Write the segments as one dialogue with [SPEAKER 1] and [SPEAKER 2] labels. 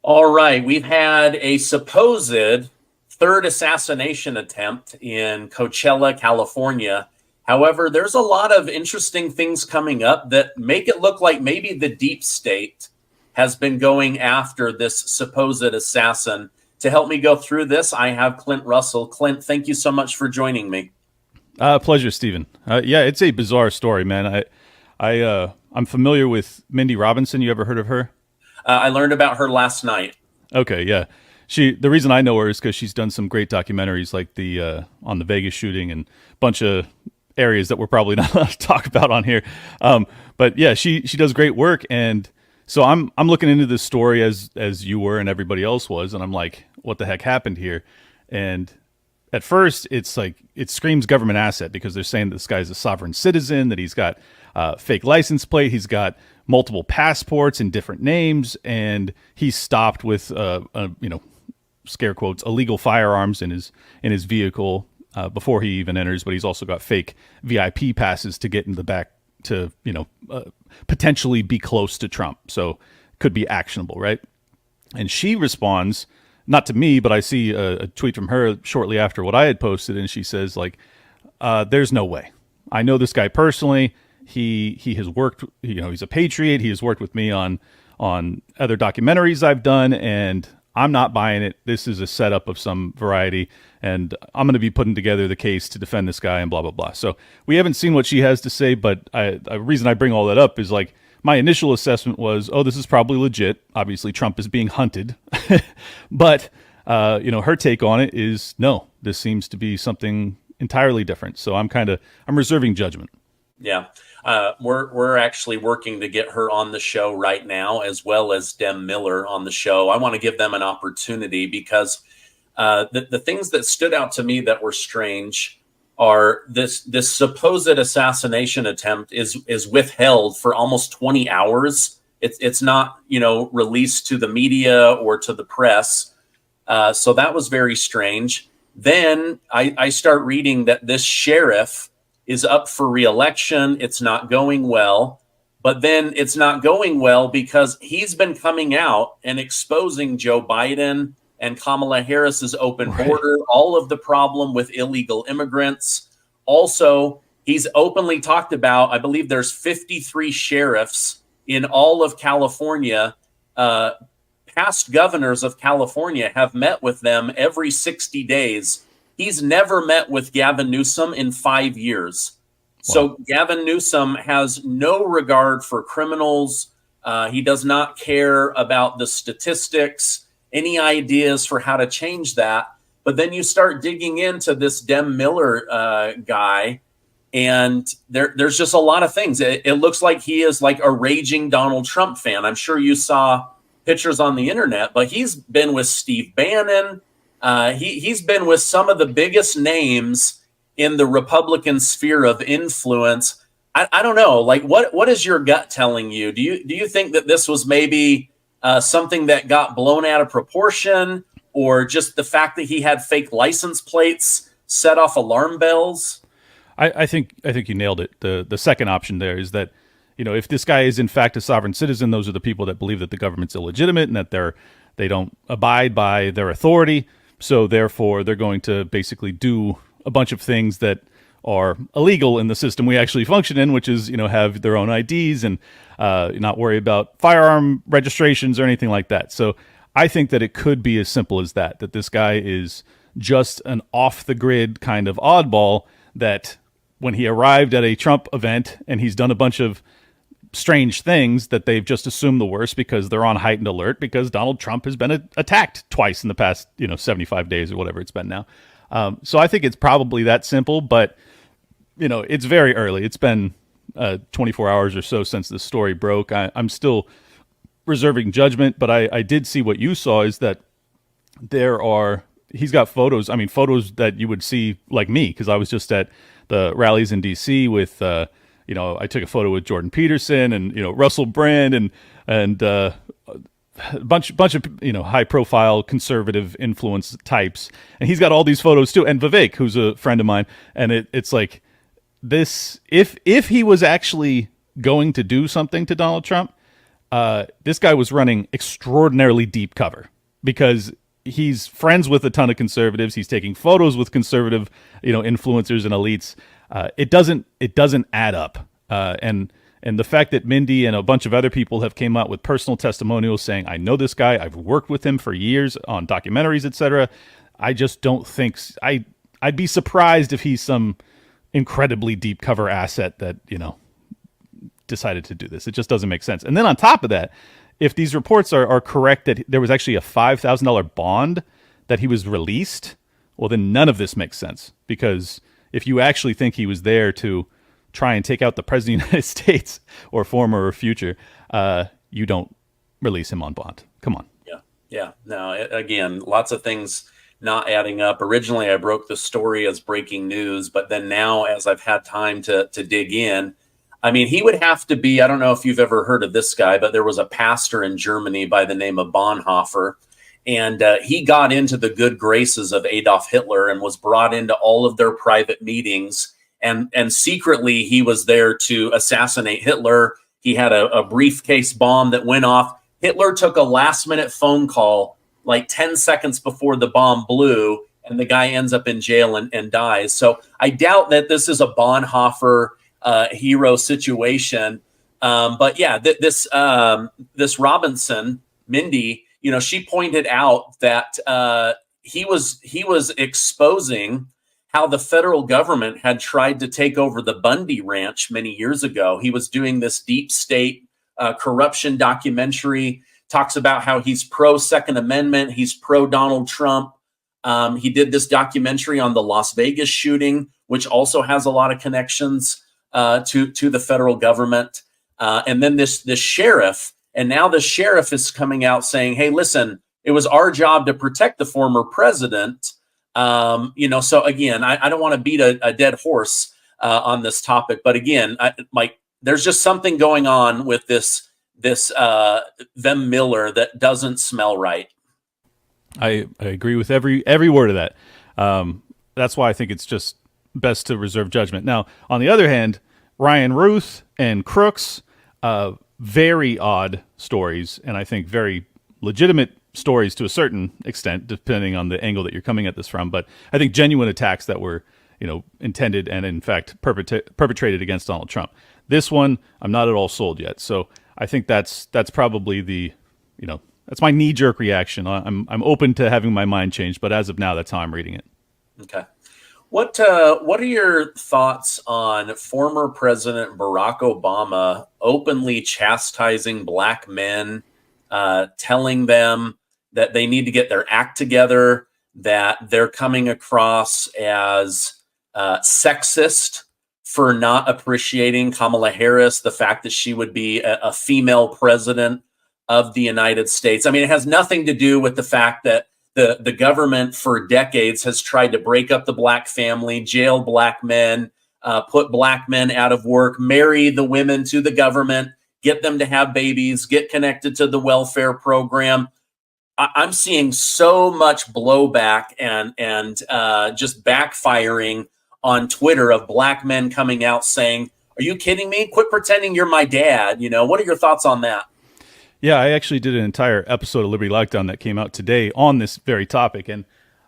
[SPEAKER 1] All right, we've had a supposed third assassination attempt in Coachella, California. However, there's a lot of interesting things coming up that make it look like maybe the deep state has been going after this supposed assassin. To help me go through this, I have Clint Russell. Clint, thank you so much for joining me.
[SPEAKER 2] Pleasure, Stephen. Yeah, it's a bizarre story, man. I'm familiar with Mindy Robinson. You ever heard of her?
[SPEAKER 1] I learned about her last night.
[SPEAKER 2] Okay, yeah. The reason I know her is because she's done some great documentaries, like the on the Vegas shooting and a bunch of areas that we're probably not allowed to talk about on here. But yeah, she does great work, and so I'm looking into this story as you were and everybody else was, and I'm like, what the heck happened here? And at first, it's like it screams government asset because they're saying this guy's a sovereign citizen, that he's got fake license plate, he's got multiple passports in different names, and he's stopped with scare quotes, illegal firearms in his vehicle before he even enters. But he's also got fake VIP passes to get in the back to potentially be close to Trump, so could be actionable, right? And she responds, not to me, but I see a tweet from her shortly after what I had posted, and she says, like, there's no way. I know this guy personally. He has worked, he's a patriot. He has worked with me on other documentaries I've done, and I'm not buying it. This is a setup of some variety, and I'm going to be putting together the case to defend this guy and blah, blah, blah. So we haven't seen what she has to say, but the reason I bring all that up is, like, my initial assessment was, oh, this is probably legit. Obviously, Trump is being hunted. But, her take on it is, no, this seems to be something entirely different. So I'm reserving judgment.
[SPEAKER 1] Yeah. We're actually working to get her on the show right now, as well as Vem Miller on the show. I want to give them an opportunity because the things that stood out to me that were strange are this supposed assassination attempt is withheld for almost 20 hours. It's not, released to the media or to the press. So that was very strange. Then I start reading that this sheriff is up for re-election. It's not going well. But then it's not going well because he's been coming out and exposing Joe Biden and Kamala Harris's open border, all of the problem with illegal immigrants. Also, he's openly talked about, I believe there's 53 sheriffs in all of California. Past governors of California have met with them every 60 days. He's never met with Gavin Newsom in 5 years. Wow. So Gavin Newsom has no regard for criminals. He does not care about the statistics, any ideas for how to change that. But then you start digging into this Vem Miller guy, and there's just a lot of things. It looks like he is like a raging Donald Trump fan. I'm sure you saw pictures on the internet, but he's been with Steve Bannon. He's been with some of the biggest names in the Republican sphere of influence. I don't know. Like, what is your gut telling you? Do you think that this was maybe something that got blown out of proportion, or just the fact that he had fake license plates set off alarm bells?
[SPEAKER 2] I think you nailed it. The second option there is that, if this guy is in fact a sovereign citizen, those are the people that believe that the government's illegitimate and that they don't abide by their authority. So therefore, they're going to basically do a bunch of things that are illegal in the system we actually function in, which is, have their own IDs and not worry about firearm registrations or anything like that. So I think that it could be as simple as that this guy is just an off-the-grid kind of oddball that when he arrived at a Trump event and he's done a bunch of strange things, that they've just assumed the worst because they're on heightened alert because Donald Trump has been attacked twice in the past 75 days or whatever it's been now. So I think it's probably that simple, but it's very early. It's been 24 hours or so since the story broke. I'm still reserving judgment, but I did see what you saw, is that he's got photos. I mean, photos that you would see like me, because I was just at the rallies in DC with I took a photo with Jordan Peterson and Russell Brand and a bunch of high profile conservative influence types, and he's got all these photos too. And Vivek, who's a friend of mine, and it's like this. If he was actually going to do something to Donald Trump, this guy was running extraordinarily deep cover because he's friends with a ton of conservatives. He's taking photos with conservative, influencers and elites. It doesn't add up. And the fact that Mindy and a bunch of other people have came out with personal testimonials saying, I know this guy, I've worked with him for years on documentaries, etc. I just don't think I'd be surprised if he's some incredibly deep cover asset that, decided to do this. It just doesn't make sense. And then on top of that, if these reports are correct that there was actually a $5,000 bond that he was released, well, then none of this makes sense. Because if you actually think he was there to try and take out the president of the United States, or former or future, you don't release him on bond. Come on.
[SPEAKER 1] Yeah. No, again, lots of things not adding up. Originally, I broke the story as breaking news, but then now, as I've had time to dig in, I mean, he would have to be, I don't know if you've ever heard of this guy, but there was a pastor in Germany by the name of Bonhoeffer, and he got into the good graces of Adolf Hitler and was brought into all of their private meetings. And secretly, he was there to assassinate Hitler. He had a briefcase bomb that went off. Hitler took a last-minute phone call like 10 seconds before the bomb blew, and the guy ends up in jail and dies. So I doubt that this is a Bonhoeffer hero situation. But yeah, this Robinson, Mindy, she pointed out that he was exposing how the federal government had tried to take over the Bundy Ranch many years ago. He was doing this deep state corruption documentary, talks about how he's pro Second Amendment, he's pro Donald Trump. He did this documentary on the Las Vegas shooting, which also has a lot of connections to the federal government. And then this sheriff, and now the sheriff is coming out saying, hey, listen, it was our job to protect the former president. So again, I don't want to beat a dead horse on this topic, but again, there's just something going on with this Vem Miller that doesn't smell right.
[SPEAKER 2] I agree with every word of that. That's why I think it's just best to reserve judgment. Now, on the other hand, Ryan Ruth and Crooks, very odd stories, and I think very legitimate stories to a certain extent, depending on the angle that you're coming at this from. But I think genuine attacks that were, intended and in fact perpetrated against Donald Trump. This one, I'm not at all sold yet. So I think that's probably that's my knee-jerk reaction. I'm open to having my mind changed, but as of now, that's how I'm reading it.
[SPEAKER 1] Okay. What are your thoughts on former President Barack Obama openly chastising black men, telling them that they need to get their act together, that they're coming across as sexist for not appreciating Kamala Harris, the fact that she would be a female president of the United States? I mean, it has nothing to do with the fact that the government for decades has tried to break up the black family, jail black men, put black men out of work, marry the women to the government, get them to have babies, get connected to the welfare program. I'm seeing so much blowback and just backfiring on Twitter of black men coming out saying, "Are you kidding me? Quit pretending you're my dad." What are your thoughts on that?
[SPEAKER 2] Yeah, I actually did an entire episode of Liberty Lockdown that came out today on this very topic, and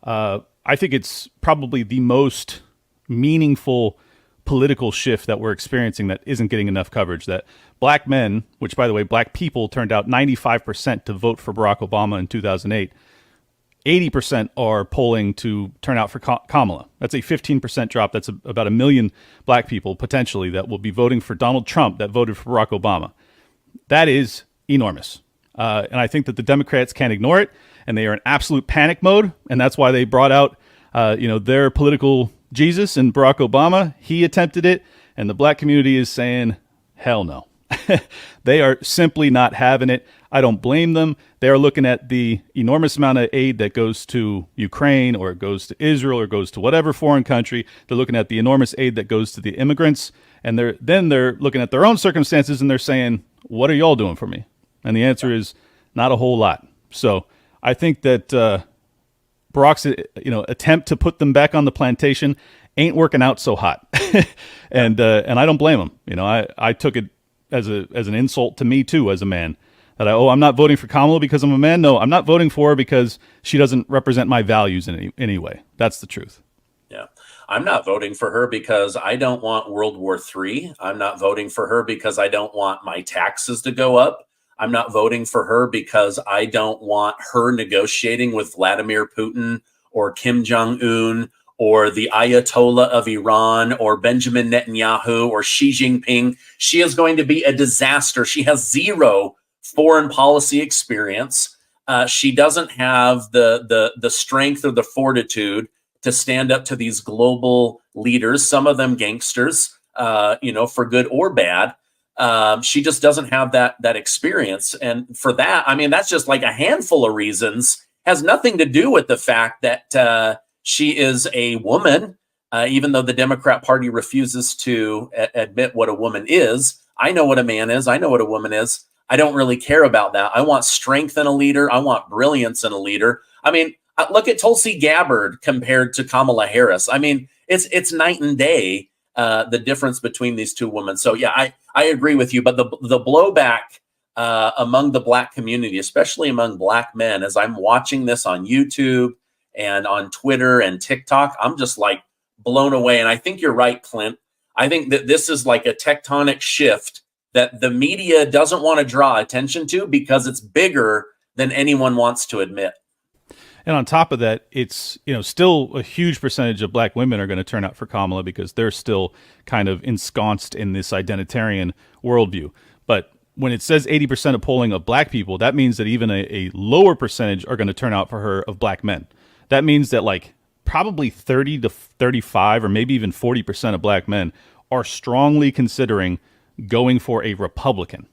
[SPEAKER 2] I think it's probably the most meaningful political shift that we're experiencing that isn't getting enough coverage. That black men, which by the way, black people turned out 95% to vote for Barack Obama in 2008. 80% are polling to turn out for Kamala. That's a 15% drop. That's about 1 million black people potentially that will be voting for Donald Trump that voted for Barack Obama. That is enormous. And I think that the Democrats can't ignore it, and they are in absolute panic mode. And that's why they brought out, their political Jesus and Barack Obama. He attempted it, and the black community is saying, hell no. They are simply not having it. I don't blame them. They are looking at the enormous amount of aid that goes to Ukraine, or it goes to Israel, or goes to whatever foreign country. They're looking at the enormous aid that goes to the immigrants, and they're looking at their own circumstances, and they're saying, what are y'all doing for me? And the answer is not a whole lot. So I think that Barack's attempt to put them back on the plantation ain't working out so hot, and I don't blame him. I took it as an insult to me too as a man, that I'm not voting for Kamala because I'm a man. No, I'm not voting for her because she doesn't represent my values in any way. That's the truth.
[SPEAKER 1] Yeah. I'm not voting for her because I don't want World War III. I'm not voting for her because I don't want my taxes to go up. I'm not voting for her because I don't want her negotiating with Vladimir Putin or Kim Jong Un or the Ayatollah of Iran or Benjamin Netanyahu or Xi Jinping. She is going to be a disaster. She has zero foreign policy experience. She doesn't have the strength or the fortitude to stand up to these global leaders, some of them gangsters, for good or bad. She just doesn't have that experience. And for that, I mean, that's just like a handful of reasons. Has nothing to do with the fact that she is a woman, even though the Democrat Party refuses to admit what a woman is. I know what a man is. I know what a woman is. I don't really care about that. I want strength in a leader. I want brilliance in a leader. I mean, look at Tulsi Gabbard compared to Kamala Harris. I mean, it's night and day, the difference between these two women. So yeah, I agree with you. But the blowback among the Black community, especially among Black men, as I'm watching this on YouTube and on Twitter and TikTok, I'm just like blown away. And I think you're right, Clint. I think that this is like a tectonic shift that the media doesn't want to draw attention to because it's bigger than anyone wants to admit.
[SPEAKER 2] And on top of that, it's, still a huge percentage of Black women are going to turn out for Kamala because they're still kind of ensconced in this identitarian worldview. But when it says 80% of polling of Black people, that means that even a lower percentage are going to turn out for her of Black men. That means that like probably 30 to 35 or maybe even 40% of Black men are strongly considering going for a Republican.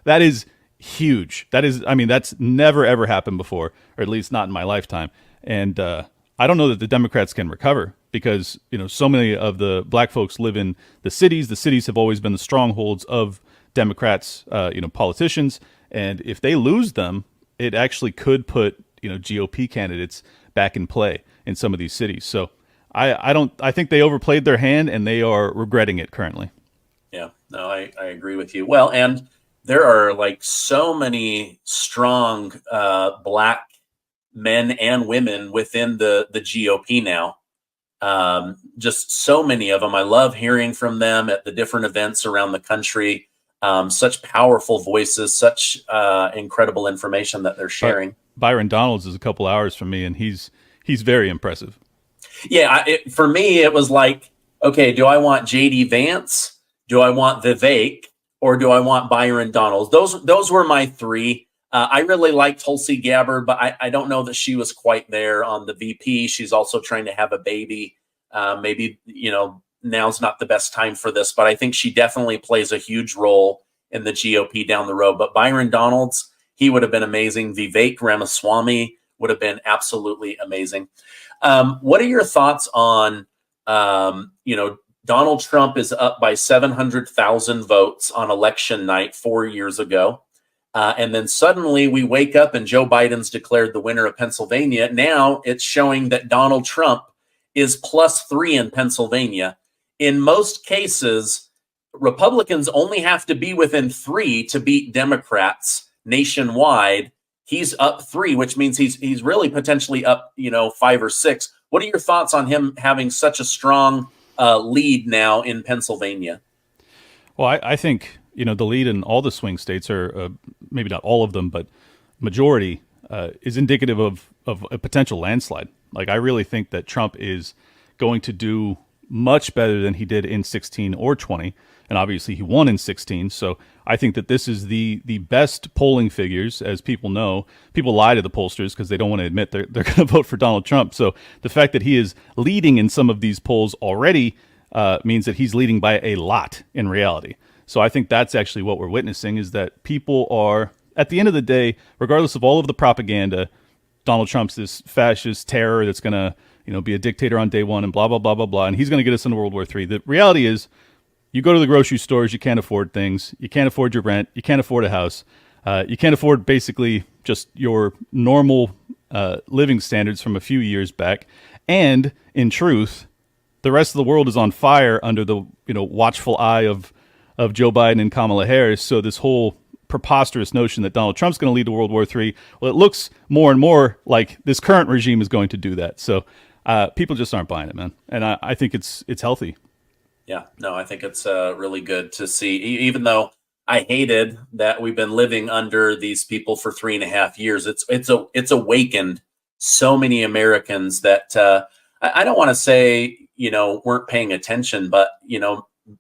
[SPEAKER 2] That is huge. That's never, ever happened before, or at least not in my lifetime. And I don't know that the Democrats can recover because, so many of the Black folks live in the cities. The cities have always been the strongholds of Democrats, politicians. And if they lose them, it actually could put, GOP candidates back in play in some of these cities. So I think they overplayed their hand and they are regretting it currently.
[SPEAKER 1] Yeah, no, I agree with you. Well, and there are like so many strong Black men and women within the GOP now. Just so many of them. I love hearing from them at the different events around the country. Such powerful voices, such incredible information that they're sharing.
[SPEAKER 2] Byron Donalds is a couple hours from me, and he's very impressive.
[SPEAKER 1] Yeah, for me, it was like, okay, do I want J.D. Vance? Do I want Vivek? Or do I want Byron Donalds? Those were my three. I really liked Tulsi Gabbard, but I don't know that she was quite there on the VP. She's also trying to have a baby. Maybe, now's not the best time for this, but I think she definitely plays a huge role in the GOP down the road. But Byron Donalds, he would have been amazing. Vivek Ramaswamy would have been absolutely amazing. What are your thoughts on, Donald Trump is up by 700,000 votes on election night 4 years ago. And then suddenly we wake up and Joe Biden's declared the winner of Pennsylvania. Now it's showing that Donald Trump is +3 in Pennsylvania. In most cases, Republicans only have to be within 3 to beat Democrats nationwide. He's up 3, which means he's really potentially up, 5 or 6. What are your thoughts on him having such a strong lead now in Pennsylvania?
[SPEAKER 2] Well, I think, the lead in all the swing states, or maybe not all of them, but majority, is indicative of a potential landslide. Like, I really think that Trump is going to do much better than he did in 16 or 20. And obviously he won in 16. So I think that this is the best polling figures. As people know, people lie to the pollsters because they don't want to admit they're going to vote for Donald Trump. So the fact that he is leading in some of these polls already means that he's leading by a lot in reality. So I think that's actually what we're witnessing, is that people are, at the end of the day, regardless of all of the propaganda, Donald Trump's this fascist terror that's going to, be a dictator on day one and blah, blah, blah, blah, blah. And he's going to get us into World War III. The reality is, you go to the grocery stores, you can't afford things. You can't afford your rent. You can't afford a house. You can't afford basically just your normal living standards from a few years back. And in truth, the rest of the world is on fire under the watchful eye of Joe Biden and Kamala Harris. So this whole preposterous notion that Donald Trump's going to lead to World War III. Well, it looks more and more like this current regime is going to do that. So people just aren't buying it, man. And I think it's healthy.
[SPEAKER 1] Yeah, no, I think it's really good to see, even though I hated that we've been living under these people for 3.5 years. It's awakened so many Americans that I don't want to say, weren't paying attention, but,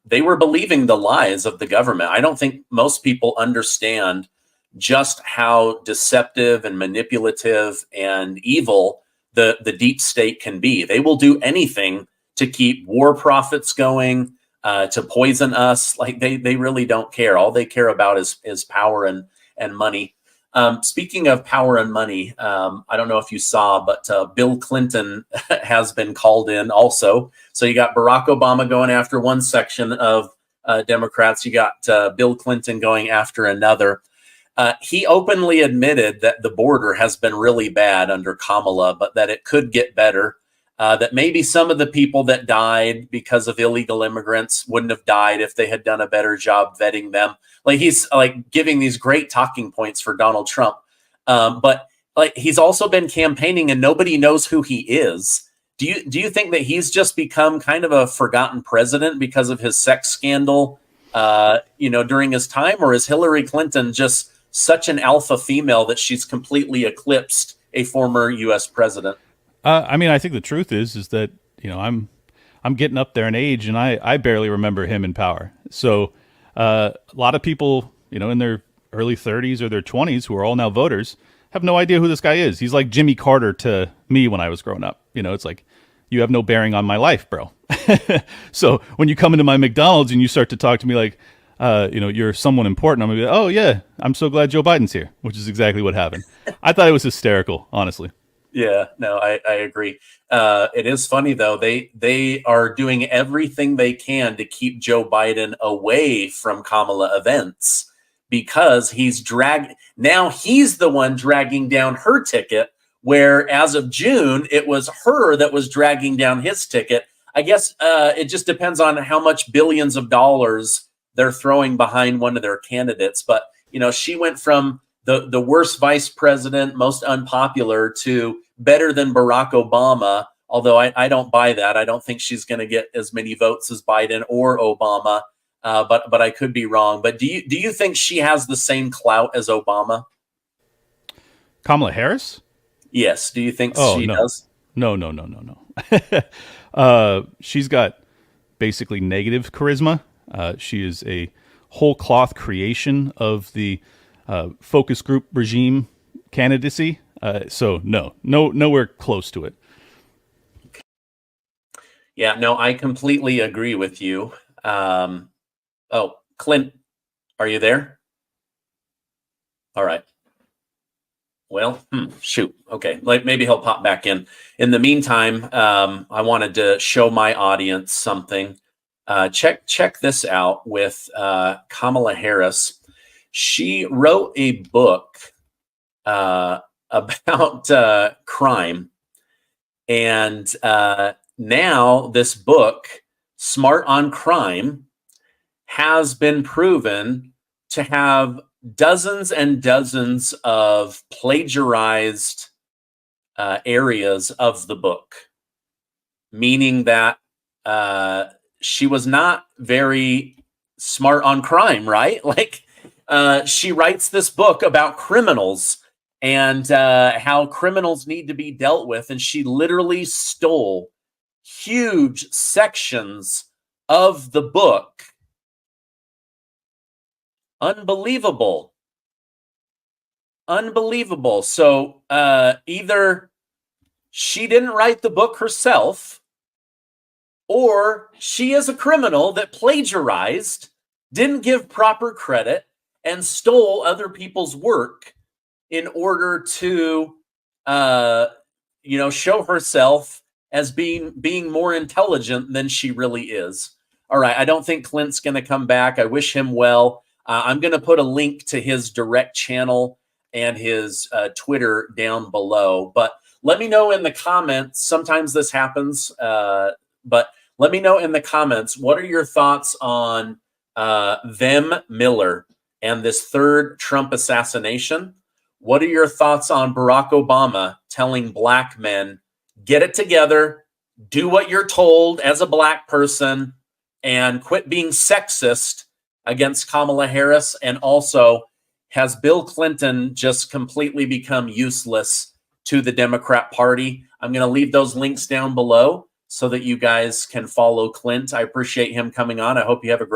[SPEAKER 1] they were believing the lies of the government. I don't think most people understand just how deceptive and manipulative and evil the deep state can be. They will do anything to keep war profits going, to poison us. Like they really don't care. All they care about is power and money. Speaking of power and money, I don't know if you saw, but Bill Clinton has been called in also. So you got Barack Obama going after one section of Democrats. You got Bill Clinton going after another. He openly admitted that the border has been really bad under Kamala, but that it could get better. That maybe some of the people that died because of illegal immigrants wouldn't have died if they had done a better job vetting them. Like he's like giving these great talking points for Donald Trump. But like he's also been campaigning and nobody knows who he is. Do you think that he's just become kind of a forgotten president because of his sex scandal, during his time? Or is Hillary Clinton just such an alpha female that she's completely eclipsed a former U.S. president?
[SPEAKER 2] I think the truth is that, I'm getting up there in age and I barely remember him in power. So a lot of people, in their early 30s or their 20s who are all now voters have no idea who this guy is. He's like Jimmy Carter to me when I was growing up. It's like, you have no bearing on my life, bro. So when you come into my McDonald's and you start to talk to me like, you're someone important, I'm going to be like, oh yeah, I'm so glad Joe Biden's here, which is exactly what happened. I thought it was hysterical, honestly.
[SPEAKER 1] Yeah, no, I agree. It is funny though. They are doing everything they can to keep Joe Biden away from Kamala events because now he's the one dragging down her ticket, where as of June, it was her that was dragging down his ticket. I guess it just depends on how much billions of dollars they're throwing behind one of their candidates. But, she went from the worst vice president, most unpopular, to better than Barack Obama, although I don't buy that. I don't think she's going to get as many votes as Biden or Obama, but I could be wrong. But do you think she has the same clout as Obama?
[SPEAKER 2] Kamala Harris?
[SPEAKER 1] Yes. Do you think she does?
[SPEAKER 2] No. She's got basically negative charisma. She is a whole cloth creation of the focus group regime candidacy. So nowhere close to it.
[SPEAKER 1] Yeah, no, I completely agree with you. Clint, are you there? All right. Well, shoot. Okay, maybe he'll pop back in. In the meantime, I wanted to show my audience something. Check this out with Kamala Harris. She wrote a book about crime, and now this book, Smart on Crime, has been proven to have dozens and dozens of plagiarized areas of the book, meaning that she was not very smart on crime, right? Like she writes this book about criminals and how criminals need to be dealt with. And she literally stole huge sections of the book. Unbelievable. So either she didn't write the book herself, or she is a criminal that plagiarized, didn't give proper credit, and stole other people's work in order to, show herself as being more intelligent than she really is. All right, I don't think Clint's going to come back. I wish him well. I'm going to put a link to his direct channel and his Twitter down below. But let me know in the comments. Sometimes this happens, but let me know in the comments, what are your thoughts on Vem Miller? and this third Trump assassination. What are your thoughts on Barack Obama telling black men, get it together, do what you're told as a black person, and quit being sexist against Kamala Harris? And also, has Bill Clinton just completely become useless to the Democrat Party? I'm going to leave those links down below so that you guys can follow Clint. I appreciate him coming on. I hope you have a great